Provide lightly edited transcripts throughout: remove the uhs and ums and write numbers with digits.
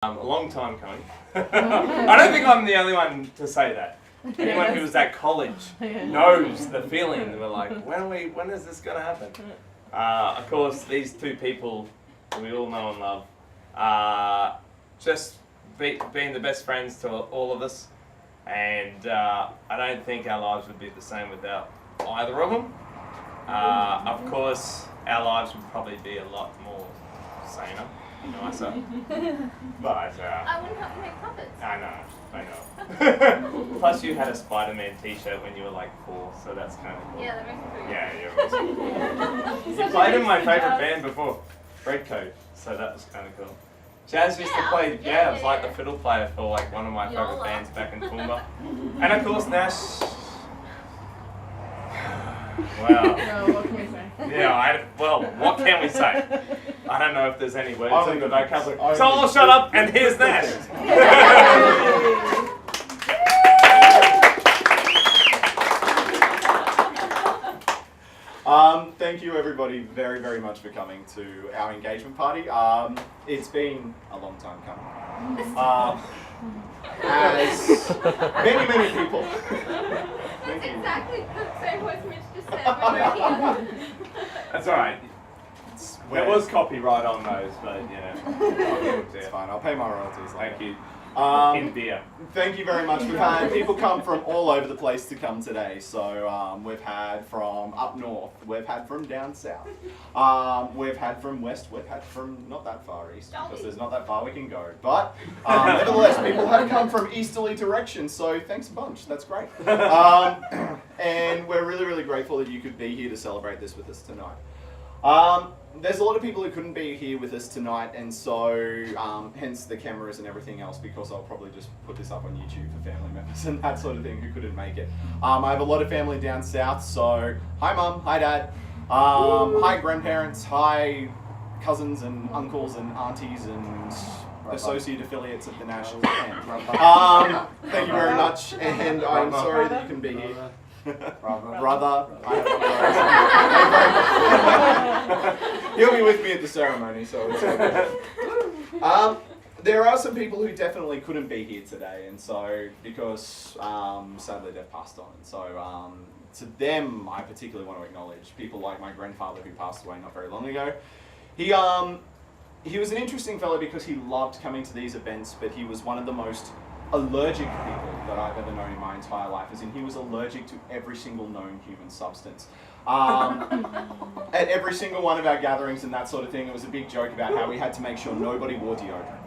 A long time coming. I don't think I'm the only one to say that. Anyone who was at college knows the feeling. We're like, when is this going to happen? Of course, these two people we all know and love, just being the best friends to all of us. And I don't think our lives would be the same without either of them. Of course, our lives would probably be a lot more saner. Nicer. But I wouldn't have to make puppets. I know. Plus you had a Spider-Man t-shirt when you were like 4, so that's kind of cool. Yeah, that makes me pretty Yeah, you're awesome. You played in my favourite band before, Red Coat, so that was kind of cool. Jazz used to play, I was like the fiddle player for like one of my favourite bands back in Toowoomba. And of course Nash. Wow. No, what can we say? Yeah, well, what can we say? I don't know if there's any words in the vocabulary. So So I'll shut up and here's Nash. Thank you everybody very, very much for coming to our engagement party. It's been a long time coming. As many, many people. That's exactly the same words Mitch just said when we were here. That's alright. There was copyright on those, but It's fine, I'll pay my royalties. Thank you. In beer. Thank you very much. We've had people come from all over the place to come today. So we've had from up north, we've had from down south, we've had from west, we've had from not that far east because there's not that far we can go. But nevertheless, people have come from easterly directions. So thanks a bunch. That's great. And we're really, really grateful that you could be here to celebrate this with us tonight. There's a lot of people who couldn't be here with us tonight, and so hence the cameras and everything else, because I'll probably just put this up on YouTube for family members and that sort of thing who couldn't make it. I have a lot of family down south, so hi mum, hi dad, hi grandparents, hi cousins and uncles and aunties and associate affiliates of the Nash clan. Thank you very much, and I'm sorry that you couldn't be here. Brother. He'll be with me at the ceremony, so it's okay. There are some people who definitely couldn't be here today, and so because sadly they've passed on, and so to them I particularly want to acknowledge people like my grandfather who passed away not very long ago. He was an interesting fellow because he loved coming to these events, but he was one of the most allergic people that I've ever known in my entire life, as in he was allergic to every single known human substance. At every single one of our gatherings and that sort of thing, it was a big joke about how we had to make sure nobody wore deodorant.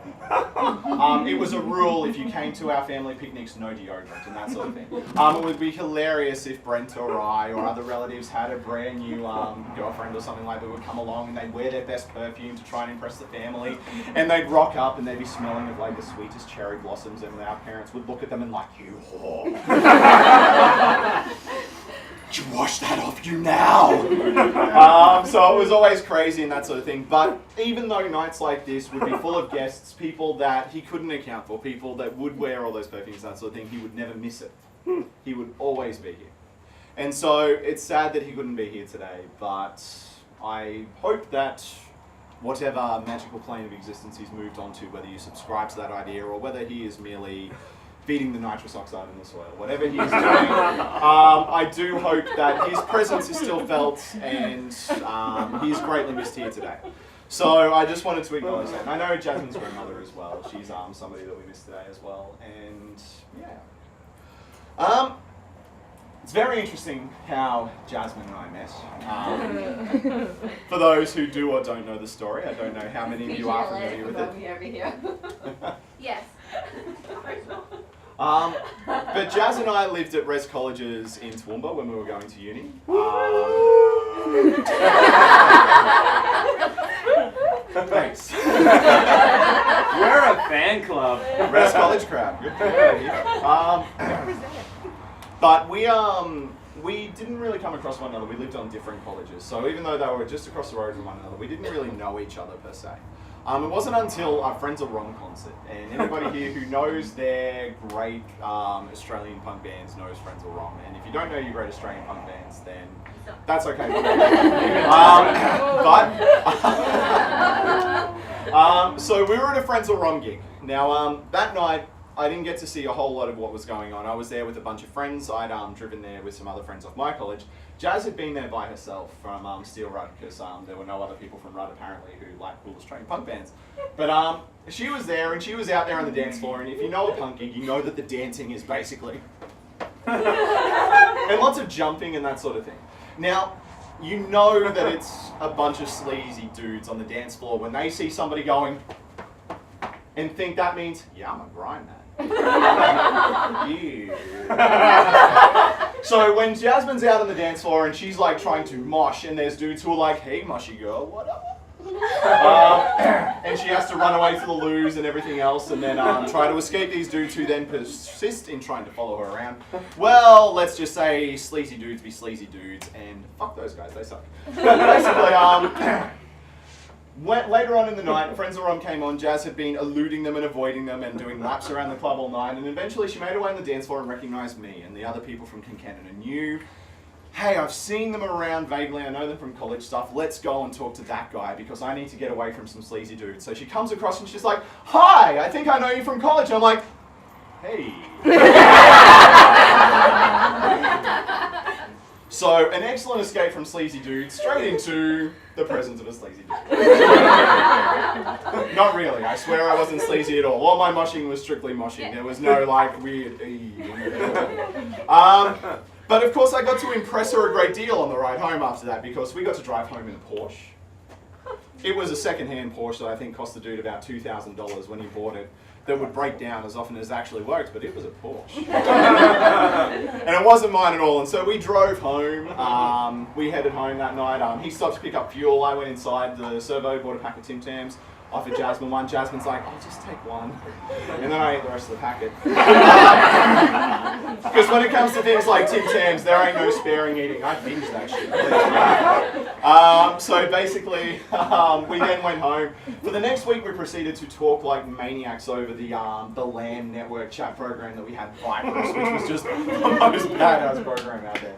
It was a rule, if you came to our family picnics, no deodorant and that sort of thing. It would be hilarious if Brent or I or other relatives had a brand new girlfriend or something like that would come along and they'd wear their best perfume to try and impress the family, and they'd rock up and they'd be smelling of like the sweetest cherry blossoms, and our parents would look at them and like, you whore. You wash that off you now. So it was always crazy and that sort of thing. But even though nights like this would be full of guests, people that he couldn't account for, people that would wear all those perfumes and that sort of thing, he would never miss it. He would always be here. And so it's sad that he couldn't be here today, but I hope that whatever magical plane of existence he's moved on to, whether you subscribe to that idea or whether he is merely feeding the nitrous oxide in the soil, whatever he's doing, I do hope that his presence is still felt, and he's greatly missed here today. So I just wanted to acknowledge that. And I know Jasmine's grandmother as well. She's somebody that we missed today as well, and yeah. It's very interesting how Jasmine and I met. For those who do or don't know the story, I don't know how many of you are familiar with it. Over here. Yes. But Jazz and I lived at res colleges in Toowoomba when we were going to uni. Thanks. We're a fan club. Res college crowd. Good for you. But we didn't really come across one another. We lived on different colleges. So even though they were just across the road from one another, we didn't really know each other per se. It wasn't until our Friends Are Wrong concert, and anybody here who knows their great Australian punk bands knows Friends Are Wrong. And if you don't know your great Australian punk bands, then that's okay. So we were at a Friends or Rom gig. Now, that night, I didn't get to see a whole lot of what was going on. I was there with a bunch of friends. I'd driven there with some other friends off my college. Jazz had been there by herself from Steel Rudd because there were no other people from Rudd apparently who liked cool Australian punk bands. But she was there and she was out there on the dance floor, and if you know a punk gig, you know that the dancing is basically and lots of jumping and that sort of thing. Now, you know that it's a bunch of sleazy dudes on the dance floor when they see somebody going and think that means, yeah, I'm gonna grind that. Yeah. So when Jasmine's out on the dance floor and she's like trying to mosh, and there's dudes who are like, hey, mushy girl, what up? And she has to run away to the loos and everything else, and then try to escape these dudes who then persist in trying to follow her around. Well, let's just say sleazy dudes be sleazy dudes, and fuck those guys, they suck. But basically, later on in the night, Friends or Rom came on. Jazz had been eluding them and avoiding them and doing laps around the club all night, and eventually she made her way on the dance floor and recognised me and the other people from Kincannon and knew, hey, I've seen them around vaguely, I know them from college stuff, let's go and talk to that guy because I need to get away from some sleazy dudes. So she comes across and she's like, hi, I think I know you from college. And I'm like, hey. So, an excellent escape from sleazy dudes, straight into the presence of a sleazy dude. Not really, I swear I wasn't sleazy at all. All my moshing was strictly moshing. There was no like weird but of course I got to impress her a great deal on the ride home after that because we got to drive home in a Porsche. It was a second-hand Porsche that I think cost the dude about $2,000 when he bought it, that would break down as often as it actually worked, but it was a Porsche. And it wasn't mine at all, and so we drove home. We headed home that night. He stopped to pick up fuel. I went inside the servo, bought a pack of Tim Tams, offered Jasmine one. Jasmine's like, I'll just take one. And then I ate the rest of the packet. Because when it comes to things like Tim Tams, there ain't no sparing eating. I binged that shit. So basically, we then went home. For the next week, we proceeded to talk like maniacs over the LAN network chat program that we had, Vipers, which was just the most badass program out there.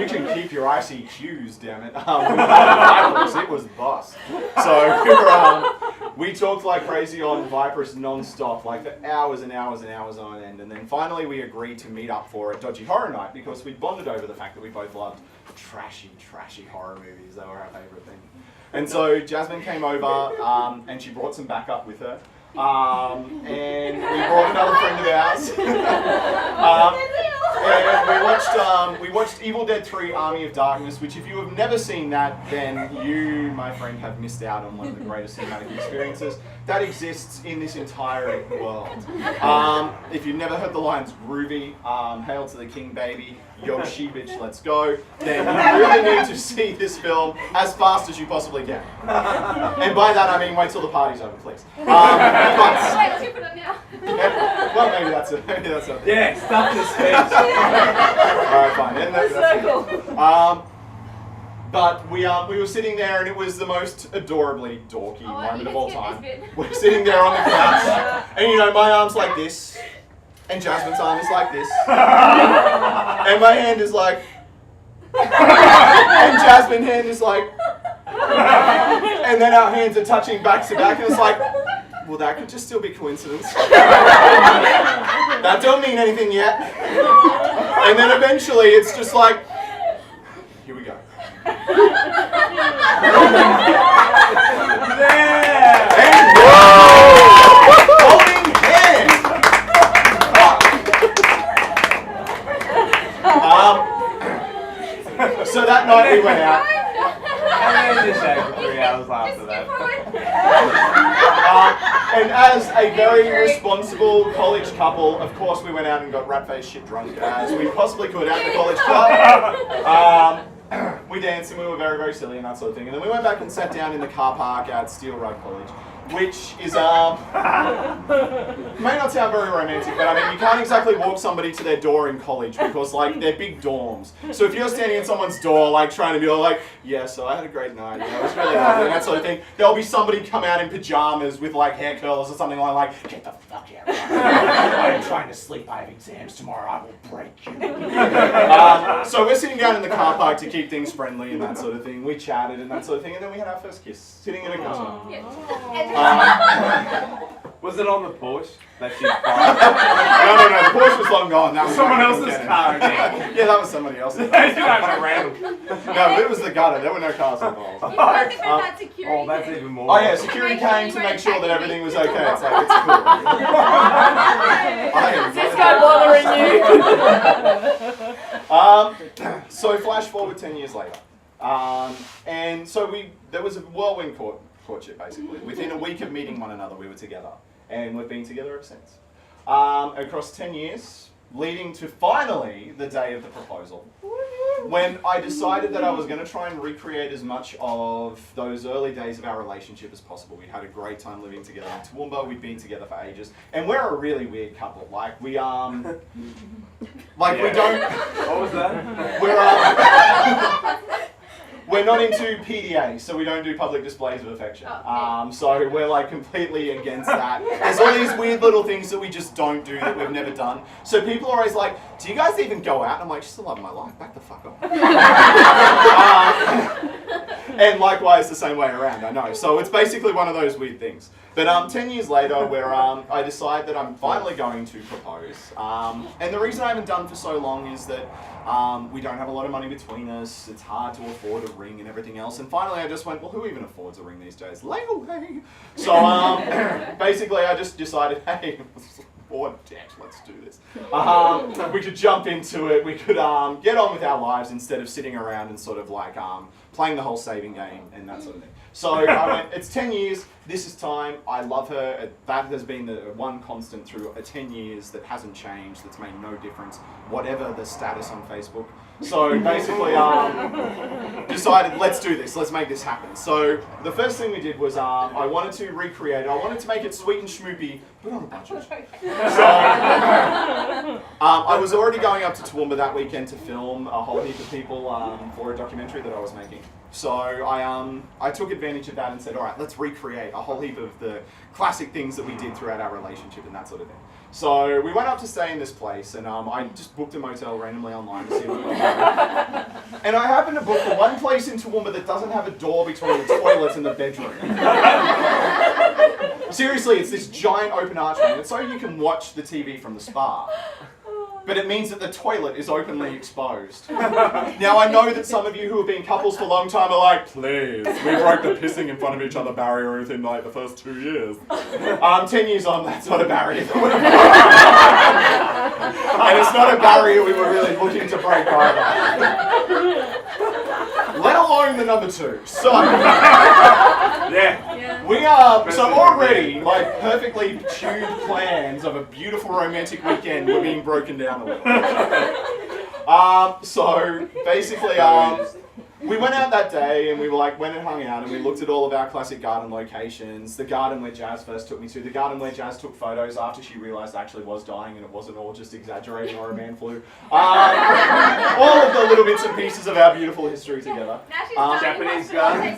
You can keep your ICQs, damn it. We had Vipers, it was boss. So we talked like crazy on Vipers non-stop, like for hours and hours and hours on end, and then finally we agreed to meet up for a Dodgy Horror Night because we'd bonded over the fact that we both loved trashy horror movies. They were our favourite thing. And so Jasmine came over and she brought some backup with her. And we brought another friend of ours. And we watched Evil Dead 3 Army of Darkness, which if you have never seen that, then you, my friend, have missed out on one of the greatest cinematic experiences that exists in this entire world. If you've never heard the lines groovy, hail to the king baby, Yoshi bitch, let's go, then you really need to see this film as fast as you possibly can. And by that I mean wait till the party's over, please. Wait, keep it up now. Yeah, well, maybe that's it. Yeah, stop this speech. Alright, fine. That's cool. But we were sitting there and it was the most adorably dorky moment of all time. We're sitting there on the couch and you know, my arm's like this and Jasmine's arm is like this and my hand is like and Jasmine's hand is like and then our hands are touching back to back and it's like, well, that could just still be coincidence. That don't mean anything yet. And then eventually it's just like, here we go. Yeah. And holding hands. So that night we went out. And then just had 3 hours after that. And as a very responsible college couple, of course we went out and got rat-faced shit drunk as we possibly could at the college club. We danced and we were very, very silly and that sort of thing. And then we went back and sat down in the car park at Steel Rudd College, which is may not sound very romantic, but I mean, you can't exactly walk somebody to their door in college because, like, they're big dorms. So if you're standing at someone's door, like, trying to be all like, yeah, so I had a great night, you know, it was really lovely, and that sort of thing, there'll be somebody come out in pajamas with, like, hair curls or something like, get the fuck out of here. I'm trying to sleep, I have exams tomorrow, I will break you. So we're sitting down in the car park to keep things friendly and that sort of thing. We chatted and that sort of thing, and then we had our first kiss, sitting in a gutter. Was it on the Porsche that she No, the Porsche was long gone. That was someone else's car again? Yeah, that was somebody else's. No, it was the gutter. There were no cars involved. Oh, that's even more. Oh yeah, security came to make sure that everything was okay. It's like, it's cool. This guy bothering you? So flash forward 10 years later. And so there was a whirlwind courtship basically. Within a week of meeting one another, we were together. And we've been together ever since. Across 10 years, leading to finally the day of the proposal. When I decided that I was going to try and recreate as much of those early days of our relationship as possible. We had a great time living together in Toowoomba. We'd been together for ages. And we're a really weird couple. Like, we don't... What was that? We're not into PDA, so we don't do public displays of affection. So we're like completely against that. There's all these weird little things that we just don't do that we've never done. So people are always like, do you guys even go out? I'm like, just the love of my life, back the fuck up. And likewise the same way around, I know. So it's basically one of those weird things. But 10 years later, where I decide that I'm finally going to propose. And the reason I haven't done for so long is that we don't have a lot of money between us. It's hard to afford a ring and everything else. And finally I just went, well, who even affords a ring these days? Layaway. So basically I just decided, hey, bored debt, let's do this. We could jump into it. We could get on with our lives instead of sitting around and sort of like playing the whole saving game and that sort of thing. So I went, it's 10 years, this is time, I love her. That has been the one constant through 10 years that hasn't changed, that's made no difference, whatever the status on Facebook. So basically decided, let's do this, let's make this happen. So the first thing we did was I wanted to recreate it, I wanted to make it sweet and schmoopy, but on a budget. So I was already going up to Toowoomba that weekend to film a whole heap of people for a documentary that I was making. So I took advantage of that and said, all right, let's recreate a whole heap of the classic things that we did throughout our relationship and that sort of thing. So we went up to stay in this place and I just booked a motel randomly online to see what we could do. And I happened to book the one place in Toowoomba that doesn't have a door between the toilet and the bedroom. Seriously, it's this giant open archway, and so you can watch the TV from the spa. But it means that the toilet is openly exposed. Now I know that some of you who have been couples for a long time are like, please, we broke the pissing in front of each other barrier within like the first 2 years. 10 years on, that's not a barrier. And it's not a barrier we were really looking to break either. Let alone the number 2. So, we are, so already, like, perfectly tuned plans of a beautiful romantic weekend were being broken down a little. So, basically, we went out that day and we were like, went and hung out and we looked at all of our classic garden locations. The garden where Jazz first took me to, the garden where Jazz took photos after she realised actually was dying and it wasn't all just exaggerating or a man flu. All of the little bits and pieces of our beautiful history together. Japanese garden.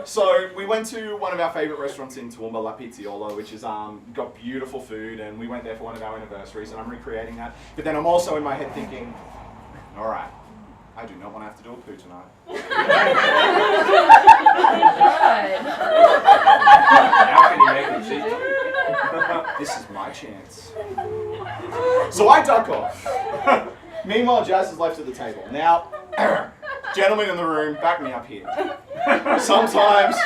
So we went to one of our favourite restaurants in Toowoomba, La Pizziola, which has got beautiful food, and we went there for one of our anniversaries and I'm recreating that. But then I'm also in my head thinking, all right, I do not want to have to do a poo tonight. How can you make it cheap? This is my chance. So I duck off. Meanwhile, Jazz is left at the table. Now, gentlemen in the room, back me up here. Sometimes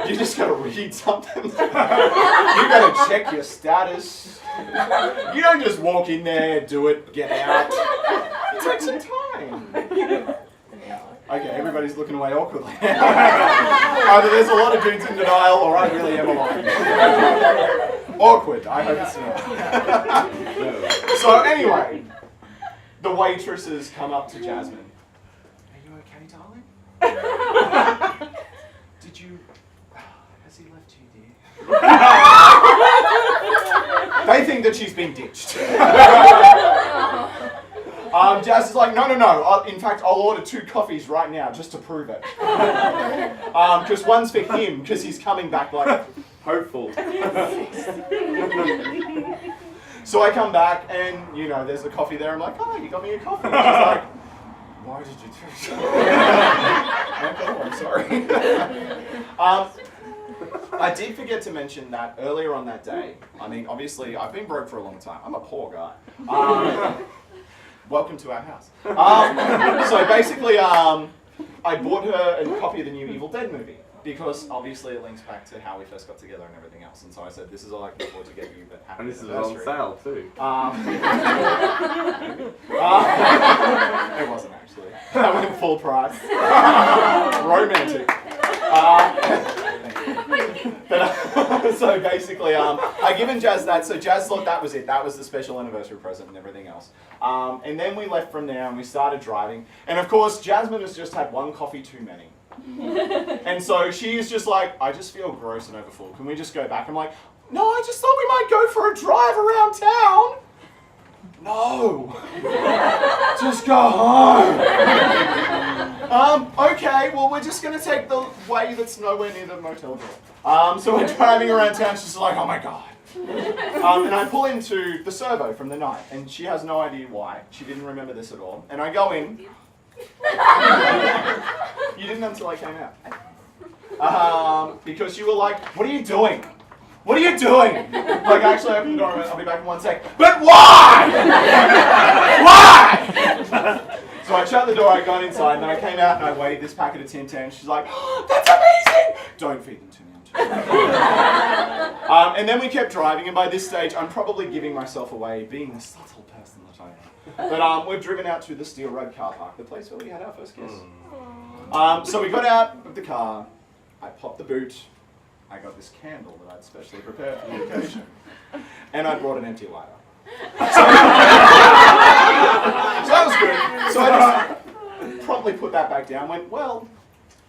you just gotta read something. You gotta check your status. You don't just walk in there, do it, get out. It takes some time. Okay, everybody's looking away awkwardly. Either there's a lot of dudes in denial or I really am alone. Awkward, I hope it's not. So anyway, the waitresses come up to Jasmine. Are you okay, darling? Did you... Has he left you, dear? They think that she's been ditched. Jazz is like, no. In fact, I'll order 2 coffees right now just to prove it. Because one's for him, because he's coming back like hopeful. So I come back and, you know, there's a coffee there. I'm like, oh, you got me a coffee. And she's like, why did you do that? Oh, I'm sorry. I did forget to mention that earlier on that day. I mean, obviously, I've been broke for a long time. I'm a poor guy. Welcome to our house. So basically, I bought her a copy of the new Evil Dead movie because obviously it links back to how we first got together and everything else. And so I said, this is all I can afford to get you, but happy And this is anniversary. on sale too. It wasn't actually. That went full price. Romantic. But so basically, I given Jazz that, so Jazz thought that was it. That was the special anniversary present and everything else. And then we left from there and we started driving. And of course, Jasmine has just had 1 coffee too many. And so she's just like, I just feel gross and overfull. Can we just go back? I'm like, no, I just thought we might go for a drive around town. No. Just go home. Okay, well, we're just going to take the way that's nowhere near the motel door. So we're driving around town. She's like, oh my God. And I pull into the servo from the night, and she has no idea why. She didn't remember this at all. And I go in. You didn't until I came out. Because you were like, what are you doing? What are you doing? Like, actually, I opened the door and went, I'll be back in 1 sec. But why? Why? So I shut the door, I got inside, and then I came out and I weighed this packet of Tim Tams. She's like, oh, that's amazing! Don't feed them to me, I'm too. And then we kept driving, and by this stage, I'm probably giving myself away, being the subtle person that I am. But we've driven out to the Steel Road car park, the place where we had our first kiss. So we got out of the car, I popped the boot, I got this candle that I'd specially prepared for the occasion, and I brought an empty lighter. So that was good. So I just promptly put that back down, went, well,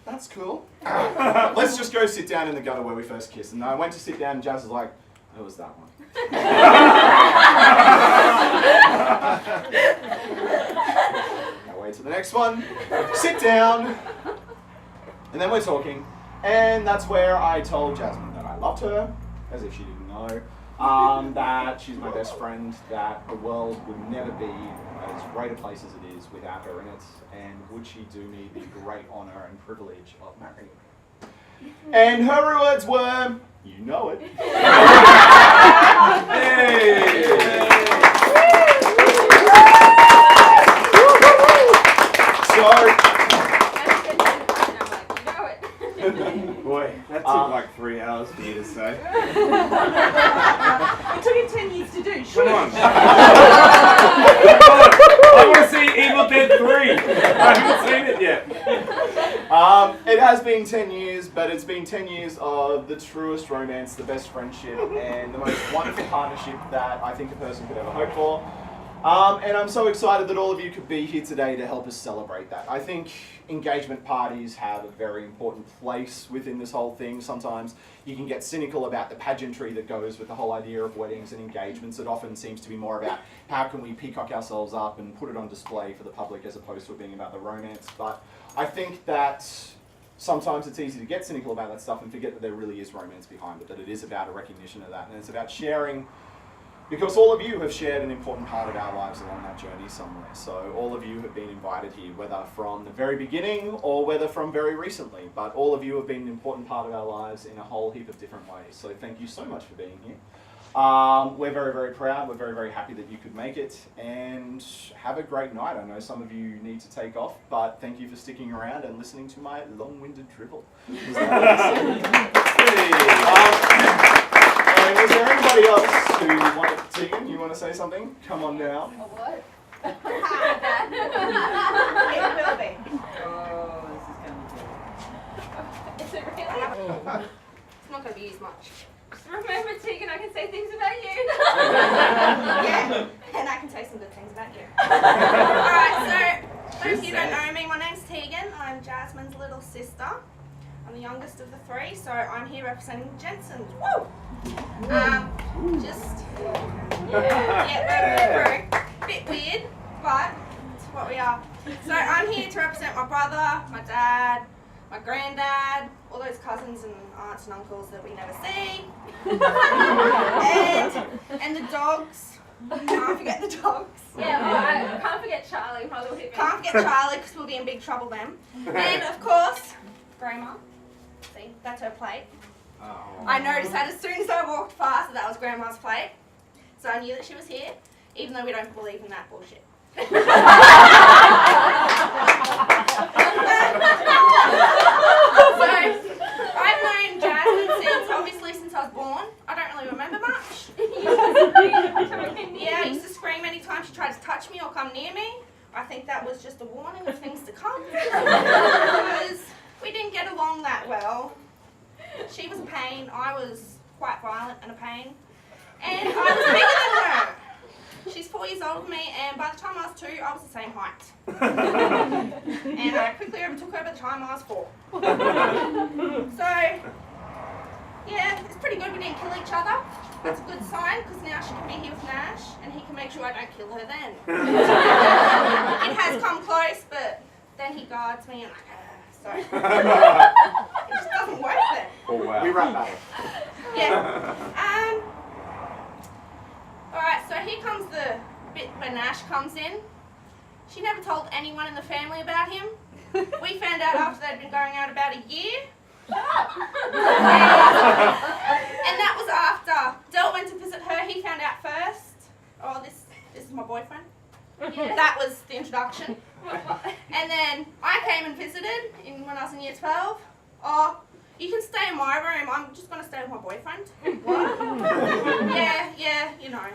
that's cool. Let's just go sit down in the gutter where we first kissed. And I went to sit down and Jazz was like, who was that one? Now wait till the next one. Sit down. And then we're talking. And that's where I told Jasmine that I loved her, as if she didn't know. That she's my best friend, that the world would never be as great a place as it is without her in it, and would she do me the great honour and privilege of marrying me. And her words were, you know it. Boy, that took like 3 hours for you to say. It took him 10 years to do, sure. Come on. I want to see Evil Dead 3. I haven't seen it yet. It has been 10 years, but it's been 10 years of the truest romance, the best friendship, and the most wonderful partnership that I think a person could ever hope for. And I'm so excited that all of you could be here today to help us celebrate that. I think engagement parties have a very important place within this whole thing. Sometimes you can get cynical about the pageantry that goes with the whole idea of weddings and engagements. It often seems to be more about how can we peacock ourselves up and put it on display for the public as opposed to it being about the romance. But I think that sometimes it's easy to get cynical about that stuff and forget that there really is romance behind it, that it is about a recognition of that, and it's about sharing. Because all of you have shared an important part of our lives along that journey somewhere. So all of you have been invited here, whether from the very beginning or whether from very recently. But all of you have been an important part of our lives in a whole heap of different ways. So thank you so much for being here. We're very, very proud. We're very, very happy that you could make it. And have a great night. I know some of you need to take off, but thank you for sticking around and listening to my long-winded drivel. And is there anybody else who wanted, Tegan, you want to say something? Come on down. A what? It will be. Oh, this is going to be. Is it really? It's not going to be used much. Just remember, Tegan, I can say things about you. Yeah, and I can say some good things about you. Alright, so, those of you who don't know me, my name's Tegan. I'm Jasmine's little sister. I'm the youngest of the 3, so I'm here representing the Jensens. Woo! Just Yeah, we're bit weird, but it's what we are. So I'm here to represent my brother, my dad, my granddad, all those cousins and aunts and uncles that we never see, and the dogs. Can't forget the dogs. Yeah, well, I can't forget Charlie, my little hippie. Can't forget Charlie because we'll be in big trouble then. And of course, Grandma. See, that's her plate. I noticed that as soon as I walked past that was Grandma's plate. So I knew that she was here, even though we don't believe in that bullshit. So, I've known Jasmine since I was born. I don't really remember much. Yeah, I used to scream anytime she tried to touch me or come near me. I think that was just a warning of things to come. Because we didn't get along that well. She was a pain, I was quite violent and a pain. And I was bigger than her. She's 4 years older than me, and by the time I was 2, I was the same height. And I quickly overtook her by the time I was 4. So, yeah, it's pretty good we didn't kill each other. That's a good sign, because now she can be here with Nash, and he can make sure I don't kill her then. It has come close, but then he guards me, and so it just doesn't work then. Oh wow. We run battle. Yeah. Alright, so here comes the bit where Nash comes in. She never told anyone in the family about him. We found out after they'd been going out about a year. And that was after Del went to visit her. He found out first. Oh, this is my boyfriend. Yeah. That was the introduction. And then I came and visited when I was in year 12. Oh, you can stay in my room. I'm just going to stay with my boyfriend. What? Yeah, you know.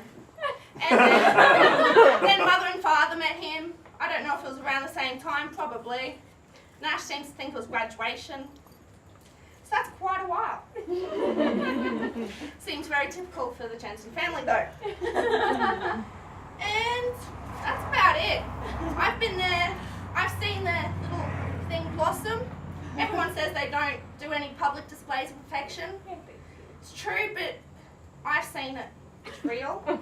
And then Mother and Father met him. I don't know if it was around the same time, probably. Nash seems to think it was graduation. So that's quite a while. Seems very typical for the Jensen family though. And that's about it. I've been there. I've seen the little thing blossom. Everyone says they don't do any public displays of affection. It's true, but I've seen it. It's real. It is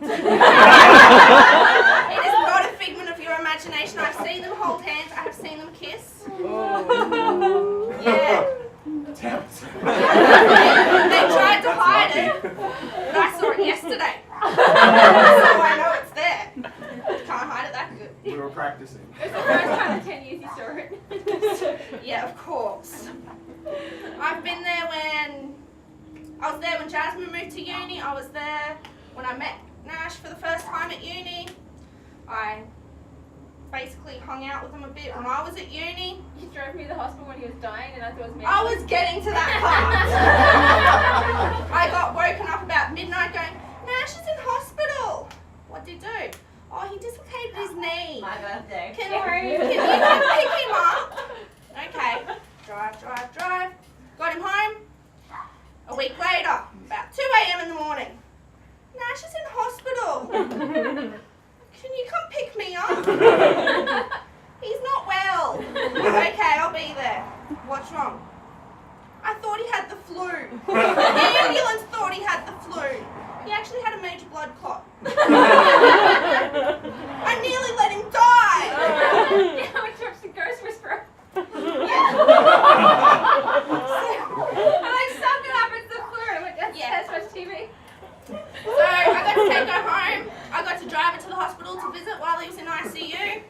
not a figment of your imagination. I've seen them hold hands. I have seen them kiss. Yeah. They tried to hide it, but I saw it yesterday. So I know it's there. Can't hide it that good. We were practicing. It's the first time in 10 years you saw it. Yeah, of course. I've been there I was there when Jasmine moved to uni. I was there when I met Nash for the first time at uni. I basically hung out with him a bit when I was at uni. You drove me to the hospital when he was dying and I thought it was me. I was getting to that part. I got woken up about midnight going, Nash is in hospital. What did he do? Oh, he dislocated his knee. My birthday. Can you come pick him up? Okay. Drive. Got him home. A week later, about 2 a.m. in the morning. Nash is in hospital. Can you come pick me up? He's not well. Okay, I'll be there. What's wrong? I thought he had the flu. The ambulance thought he had the flu. He actually had a major blood clot. I nearly let him die. Yeah, we talked to Ghost Whisperer. Yeah. I'm like, something happens to the flu. I'm like, that's much TV. So I got to take her home. I got to drive her to the hospital to visit while he was in ICU.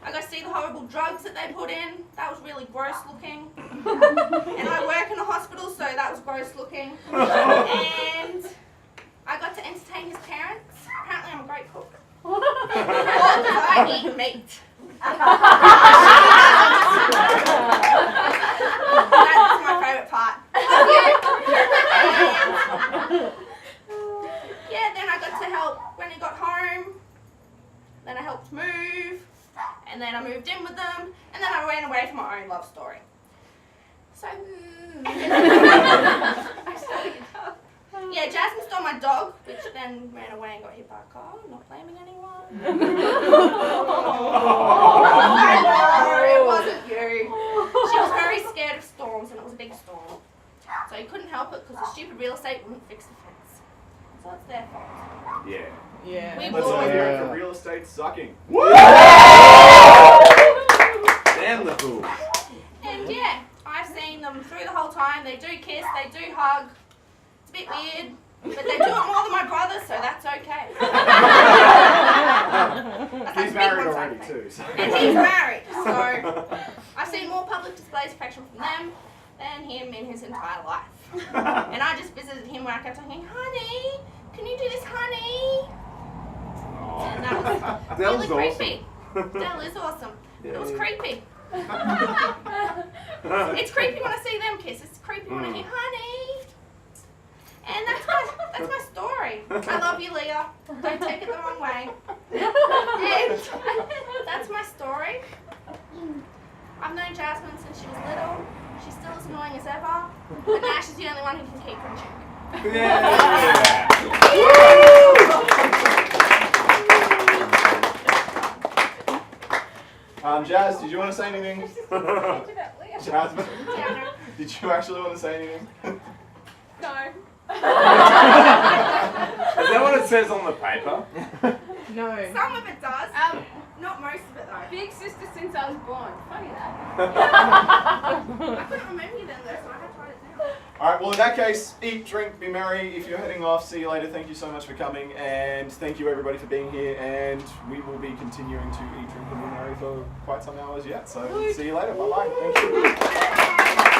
I got to see the horrible drugs that they put in. That was really gross looking. And I work in a hospital, so that was gross looking. And I got to entertain his parents. Apparently I'm a great cook. I eat meat. That's my favourite part. Yeah, then I got to help when he got home. Then I helped move. And then I moved in with them. And then I ran away from my own love story. So, yeah, Jasmine stole my dog, which then ran away and got hit by a car. I'm not blaming anyone. I know, it wasn't you. She was very scared of storms and it was a big storm. So he couldn't help it because the stupid real estate wouldn't fix the fence. So it's their fault. Yeah. Yeah. We Let's will. all hear it for real estate sucking. Damn the fools. And yeah, I've seen them through the whole time. They do kiss, they do hug. It's a bit weird, but they do it more than my brother, so that's okay. That's like He's big married one's already okay. too. So. And he's married, so I've seen more public displays of affection from them than him in his entire life. And I just visited him when I kept saying, honey, can you do this, honey? And that was really Dell's creepy. Dell is awesome. Yeah. It was creepy. It's creepy when I see them kiss. It's creepy when I hear honey. And that's my story. I love you, Leah. Don't take it the wrong way. And that's my story. I've known Jasmine since she was little. She's still as annoying as ever. But Nash is the only one who can keep her in check. Jazz, did you want to say anything? Jasmine, Yeah, did you actually want to say anything? No. Is that what it says on the paper? No. some of it does. Not most of it though. Big sister since I was born. Funny that. I couldn't remember you then though, so I had to write it down. Alright, well in that case, eat, drink, be merry. If you're heading off, see you later. Thank you so much for coming, and thank you everybody for being here, and we will be continuing to eat, drink, and be merry for quite some hours yet. So see you later. Bye bye. Thank you.